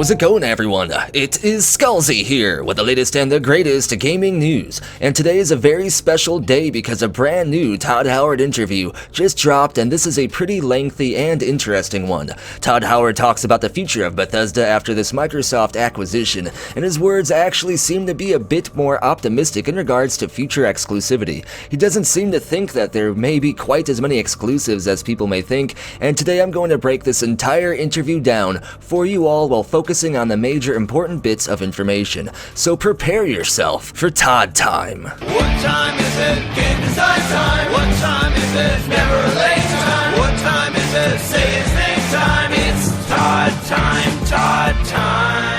How's it going, everyone? It is Skullzi here with the latest and the greatest gaming news. And today is a very special day because a brand new Todd Howard interview just dropped, and this is a pretty lengthy and interesting one. Todd Howard talks about the future of Bethesda after this Microsoft acquisition, and his words actually seem to be a bit more optimistic in regards to future exclusivity. He doesn't seem to think that there may be quite as many exclusives as people may think, and today I'm going to break this entire interview down for you all while focusing on the major important bits of information. So prepare yourself for Todd time. What time is it? Game design time. What time is it? Never a late time. What time is it? Say his name time. It's Todd time. Todd time.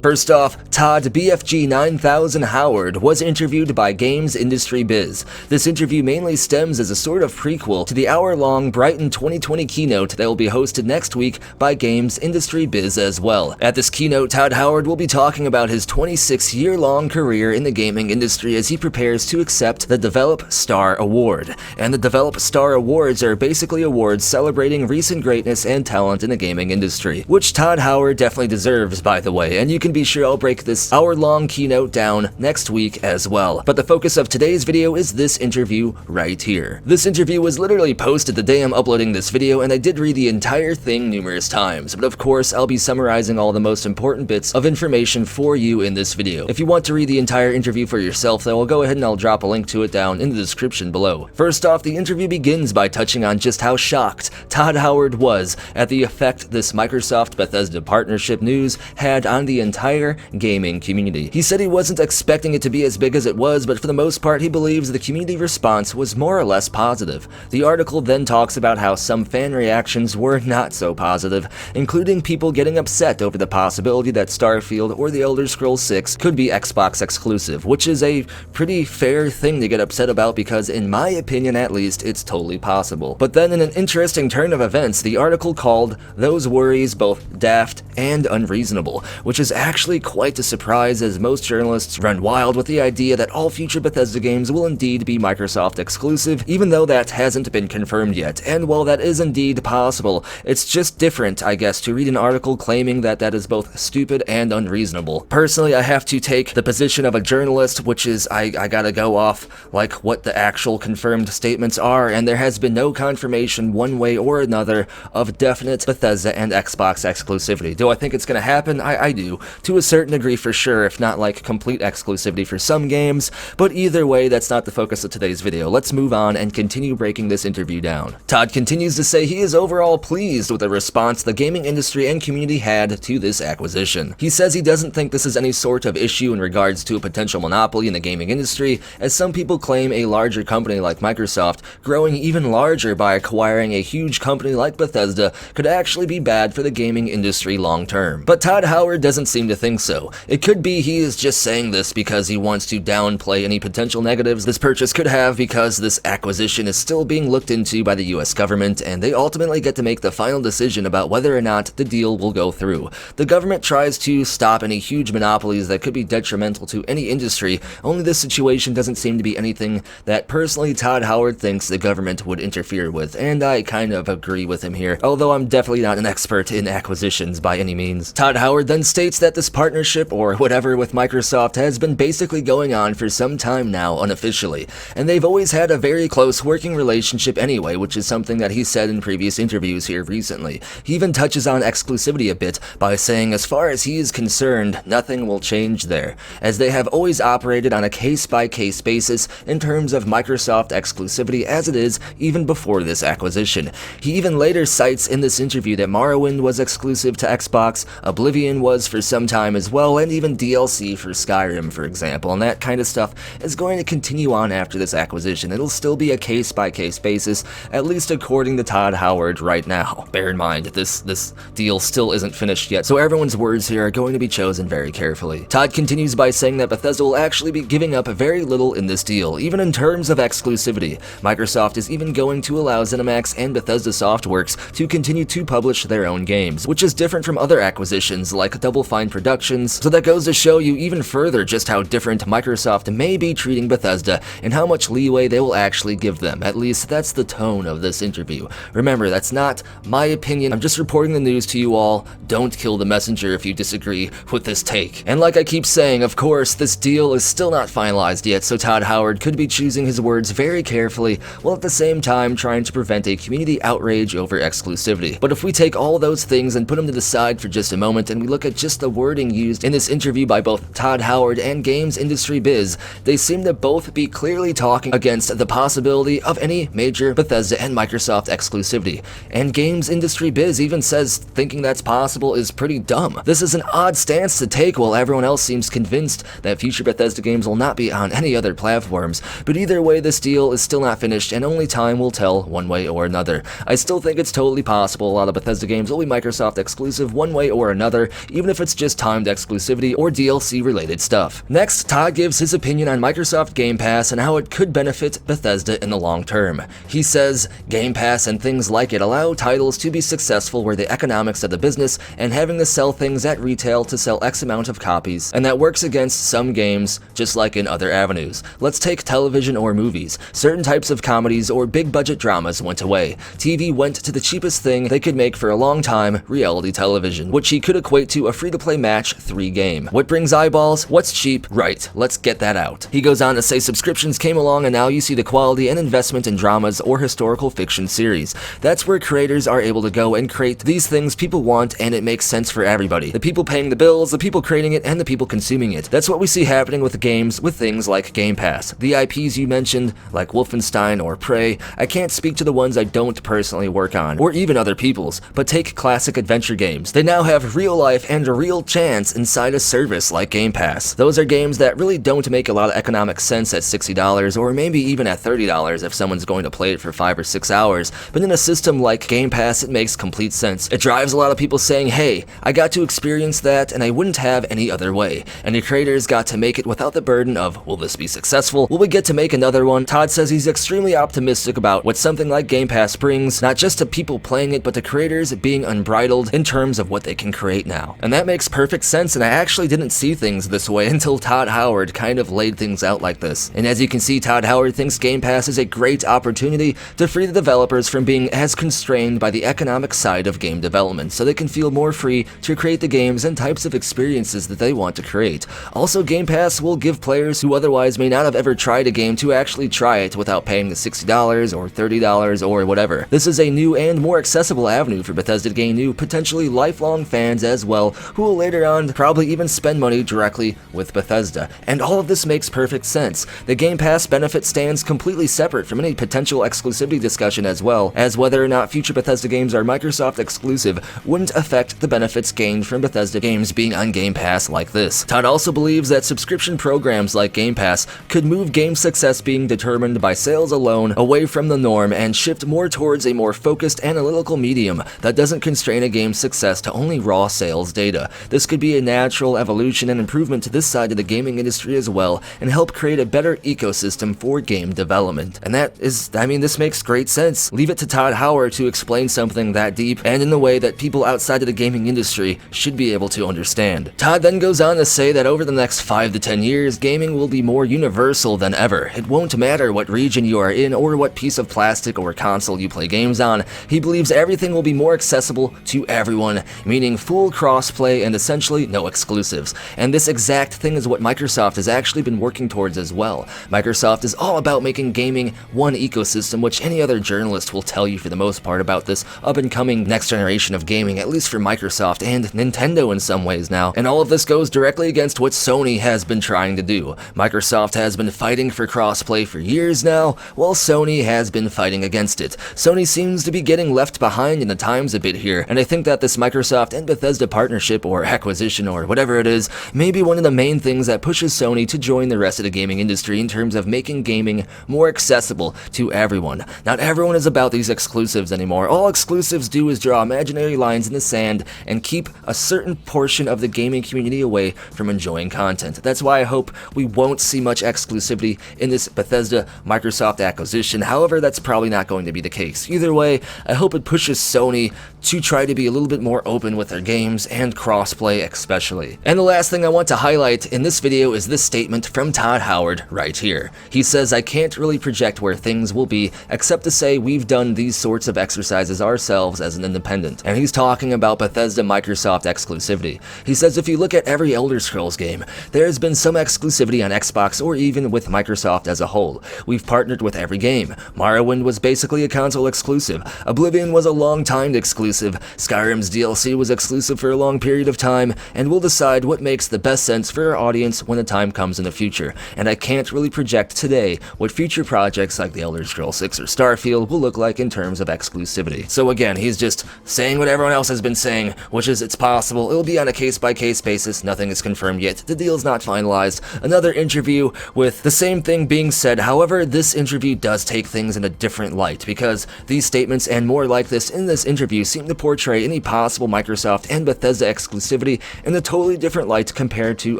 First off, Todd BFG 9000 Howard was interviewed by Games Industry Biz. This interview mainly stems as a sort of prequel to the hour-long Brighton 2020 keynote that will be hosted next week by Games Industry Biz as well. At this keynote, Todd Howard will be talking about his 26-year-long career in the gaming industry as he prepares to accept the Develop Star Award. And the Develop Star Awards are basically awards celebrating recent greatness and talent in the gaming industry, which Todd Howard definitely deserves, by the way, and you can be sure I'll break this hour-long keynote down next week as well. But the focus of today's video is this interview right here. This interview was literally posted the day I'm uploading this video, and I did read the entire thing numerous times, but of course I'll be summarizing all the most important bits of information for you in this video. If you want to read the entire interview for yourself, though, I'll go ahead and I'll drop a link to it down in the description below. First off, the interview begins by touching on just how shocked Todd Howard was at the effect this Microsoft-Bethesda partnership news had on the entire gaming community. He said he wasn't expecting it to be as big as it was, but for the most part he believes the community response was more or less positive. The article then talks about how some fan reactions were not so positive, including people getting upset over the possibility that Starfield or The Elder Scrolls 6 could be Xbox exclusive, which is a pretty fair thing to get upset about because, in my opinion at least, it's totally possible. But then in an interesting turn of events, the article called those worries both daft and unreasonable, which is actually quite a surprise as most journalists run wild with the idea that all future Bethesda games will indeed be Microsoft exclusive, even though that hasn't been confirmed yet. And while that is indeed possible, it's just different, I guess, to read an article claiming that that is both stupid and unreasonable. Personally, I have to take the position of a journalist, which is I gotta go off like what the actual confirmed statements are, and there has been no confirmation one way or another of definite Bethesda and Xbox exclusivity. Do I think it's gonna happen? I do. To a certain degree for sure, if not like complete exclusivity for some games, but either way, that's not the focus of today's video. Let's move on and continue breaking this interview down. Todd continues to say he is overall pleased with the response the gaming industry and community had to this acquisition. He says he doesn't think this is any sort of issue in regards to a potential monopoly in the gaming industry, as some people claim a larger company like Microsoft growing even larger by acquiring a huge company like Bethesda could actually be bad for the gaming industry long term. But Todd Howard doesn't seem to think so. It could be he is just saying this because he wants to downplay any potential negatives this purchase could have, because this acquisition is still being looked into by the US government, and they ultimately get to make the final decision about whether or not the deal will go through. The government tries to stop any huge monopolies that could be detrimental to any industry, only this situation doesn't seem to be anything that personally Todd Howard thinks the government would interfere with, and I kind of agree with him here, although I'm definitely not an expert in acquisitions by any means. Todd Howard then states that this partnership, or whatever, with Microsoft has been basically going on for some time now unofficially, and they've always had a very close working relationship anyway, which is something that he said in previous interviews here recently. He even touches on exclusivity a bit by saying as far as he is concerned, nothing will change there, as they have always operated on a case-by-case basis in terms of Microsoft exclusivity as it is even before this acquisition. He even later cites in this interview that Morrowind was exclusive to Xbox, Oblivion was for some time as well, and even DLC for Skyrim, for example, and that kind of stuff is going to continue on after this acquisition. It'll still be a case-by-case basis, at least according to Todd Howard right now. Bear in mind, this deal still isn't finished yet, so everyone's words here are going to be chosen very carefully. Todd continues by saying that Bethesda will actually be giving up very little in this deal, even in terms of exclusivity. Microsoft is even going to allow ZeniMax and Bethesda Softworks to continue to publish their own games, which is different from other acquisitions like Double Fine productions, so that goes to show you even further just how different Microsoft may be treating Bethesda and how much leeway they will actually give them. At least that's the tone of this interview. Remember, that's not my opinion, I'm just reporting the news to you all. Don't kill the messenger if you disagree with this take. And like I keep saying, of course, this deal is still not finalized yet, so Todd Howard could be choosing his words very carefully, while at the same time trying to prevent a community outrage over exclusivity. But if we take all those things and put them to the side for just a moment and we look at just the wording used in this interview by both Todd Howard and Games Industry Biz, they seem to both be clearly talking against the possibility of any major Bethesda and Microsoft exclusivity. And Games Industry Biz even says thinking that's possible is pretty dumb. This is an odd stance to take while everyone else seems convinced that future Bethesda games will not be on any other platforms. But either way, this deal is still not finished and only time will tell one way or another. I still think it's totally possible a lot of Bethesda games will be Microsoft exclusive one way or another, even if it's just timed exclusivity or DLC related stuff. Next, Todd gives his opinion on Microsoft Game Pass and how it could benefit Bethesda in the long term. He says, Game Pass and things like it allow titles to be successful where the economics of the business and having to sell things at retail to sell X amount of copies, and that works against some games, just like in other avenues. Let's take television or movies. Certain types of comedies or big budget dramas went away. TV went to the cheapest thing they could make for a long time, reality television, which he could equate to a free-to-play match 3 game. What brings eyeballs? What's cheap? Right, let's get that out. He goes on to say subscriptions came along and now you see the quality and investment in dramas or historical fiction series. That's where creators are able to go and create these things people want, and it makes sense for everybody. The people paying the bills, the people creating it, and the people consuming it. That's what we see happening with games with things like Game Pass. The IPs you mentioned, like Wolfenstein or Prey, I can't speak to the ones I don't personally work on, or even other people's, but take classic adventure games. They now have real life and a real chance inside a service like Game Pass. Those are games that really don't make a lot of economic sense at $60 or maybe even at $30 if someone's going to play it for 5 or 6 hours, but in a system like Game Pass it makes complete sense. It drives a lot of people saying, hey, I got to experience that and I wouldn't have any other way, and the creators got to make it without the burden of, will this be successful? Will we get to make another one? Todd says he's extremely optimistic about what something like Game Pass brings, not just to people playing it, but to creators being unbridled in terms of what they can create now. And that makes perfect sense, and I actually didn't see things this way until Todd Howard kind of laid things out like this. And as you can see, Todd Howard thinks Game Pass is a great opportunity to free the developers from being as constrained by the economic side of game development, so they can feel more free to create the games and types of experiences that they want to create. Also, Game Pass will give players who otherwise may not have ever tried a game to actually try it without paying the $60 or $30 or whatever. This is a new and more accessible avenue for Bethesda to gain new, potentially lifelong fans as well, who will later on probably even spend money directly with Bethesda. And all of this makes perfect sense. The Game Pass benefit stands completely separate from any potential exclusivity discussion, as well as whether or not future Bethesda games are Microsoft exclusive wouldn't affect the benefits gained from Bethesda games being on Game Pass like this. Todd also believes that subscription programs like Game Pass could move game success being determined by sales alone away from the norm and shift more towards a more focused analytical medium that doesn't constrain a game's success to only raw sales data. This could be a natural evolution and improvement to this side of the gaming industry as well, and help create a better ecosystem for game development. And this makes great sense. Leave it to Todd Howard to explain something that deep and in a way that people outside of the gaming industry should be able to understand. Todd then goes on to say that over the next 5 to 10 years, gaming will be more universal than ever. It won't matter what region you are in or what piece of plastic or console you play games on. He believes everything will be more accessible to everyone, meaning full crossplay and essentially no exclusives. And this exact thing is what Microsoft has actually been working towards as well. Microsoft is all about making gaming one ecosystem, which any other journalist will tell you for the most part about this up-and-coming next generation of gaming, at least for Microsoft and Nintendo in some ways now. And all of this goes directly against what Sony has been trying to do. Microsoft has been fighting for crossplay for years now, while Sony has been fighting against it. Sony seems to be getting left behind in the times a bit here, and I think that this Microsoft and Bethesda partnership or acquisition or whatever it is may be one of the main things that pushes Sony to join the rest of the gaming industry in terms of making gaming more accessible to everyone. Not everyone is about these exclusives anymore. All exclusives do is draw imaginary lines in the sand and keep a certain portion of the gaming community away from enjoying content. That's why I hope we won't see much exclusivity in this Bethesda Microsoft acquisition. However, that's probably not going to be the case. Either way, I hope it pushes Sony to try to be a little bit more open with their games and crossplay gameplay especially. And the last thing I want to highlight in this video is this statement from Todd Howard right here. He says, "I can't really project where things will be except to say we've done these sorts of exercises ourselves as an independent." And he's talking about Bethesda Microsoft exclusivity. He says if you look at every Elder Scrolls game, there has been some exclusivity on Xbox or even with Microsoft as a whole. We've partnered with every game. Morrowind was basically a console exclusive. Oblivion was a long-timed exclusive. Skyrim's DLC was exclusive for a long period of time, and we'll decide what makes the best sense for our audience when the time comes in the future. And I can't really project today what future projects like The Elder Scrolls 6 or Starfield will look like in terms of exclusivity. So again, he's just saying what everyone else has been saying, which is it's possible. It'll be on a case-by-case basis. Nothing is confirmed yet. The deal's not finalized. Another interview with the same thing being said. However, this interview does take things in a different light because these statements and more like this in this interview seem to portray any possible Microsoft and Bethesda exclusivity in a totally different light compared to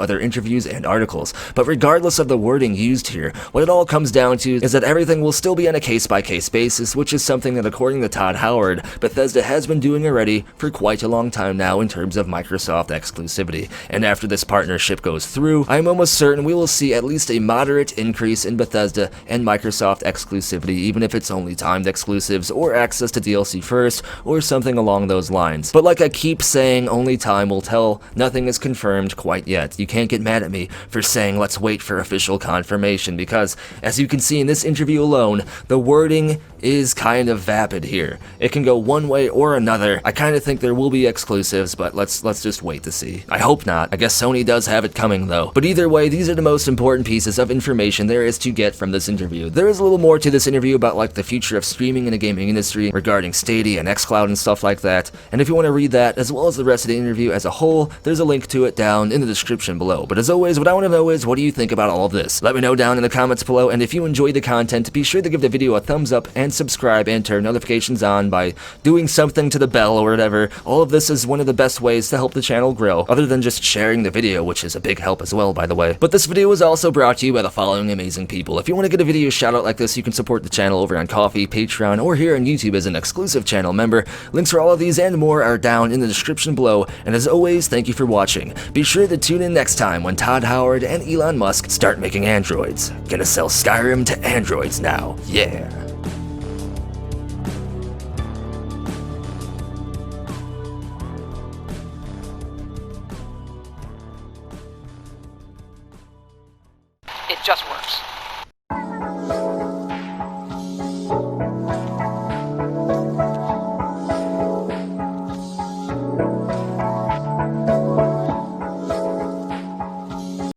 other interviews and articles. But regardless of the wording used here, what it all comes down to is that everything will still be on a case-by-case basis, which is something that, according to Todd Howard, Bethesda has been doing already for quite a long time now in terms of Microsoft exclusivity. And after this partnership goes through, I'm almost certain we will see at least a moderate increase in Bethesda and Microsoft exclusivity, even if it's only timed exclusives or access to DLC first or something along those lines. But like I keep saying, only time will tell. Nothing is confirmed quite yet. You can't get mad at me for saying let's wait for official confirmation because, as you can see in this interview alone, the wording is kind of vapid here. It can go one way or another. I kind of think there will be exclusives, but let's just wait to see. I hope not. I guess Sony does have it coming though. But either way, these are the most important pieces of information there is to get from this interview. There is a little more to this interview about like the future of streaming in the gaming industry regarding Stadia and xCloud and stuff like that. And if you want to read that as well as the rest of the interview as a whole, there's a link to it down in the description below. But as always, what I want to know is what do you think about all of this? Let me know down in the comments below, and if you enjoyed the content, be sure to give the video a thumbs up and subscribe and turn notifications on by doing something to the bell or whatever. All of this is one of the best ways to help the channel grow, other than just sharing the video, which is a big help as well, by the way. But this video was also brought to you by the following amazing people. If you want to get a video shout out like this, you can support the channel over on Ko-fi, Patreon, or here on YouTube as an exclusive channel member. Links for all of these and more are down in the description below, and as always, thank you for watching. Be sure to tune in next time when Todd Howard and Elon Musk start making androids. Gonna sell Skyrim to androids now, yeah. It just works.